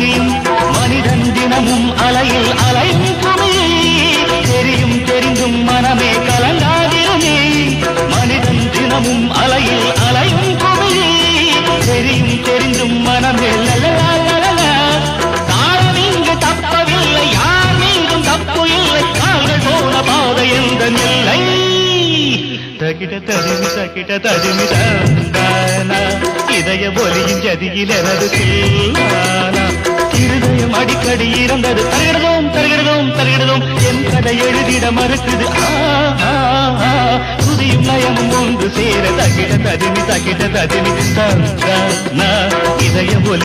முடியும் மனிதன் தினமும் அலையில் அலையும் குமிழி தெரியும் தெரிந்தும் மனமே கலங்காதிருமே மனிதன் தினமும் அலையில் அலையும் குமிழி தெரியும் தெரிந்தும் மனமே காலம் இங்கு தப்பவில்லை யார் மீதும் தப்பு இல்லை கால்கள் போன பாதை எந்த நிலை தகிட தடிமி தந்தானா இதய ஒலியின் ஜதியில் எனது செல்லானா இருதயம் அடிக்கடி இறந்தது தருகிறதும் என் கதை எழுதிட மறுக்குது துதியும் நயமும் ஒன்று சேர தகிட தடிமி தந்தானா இதய ஒலி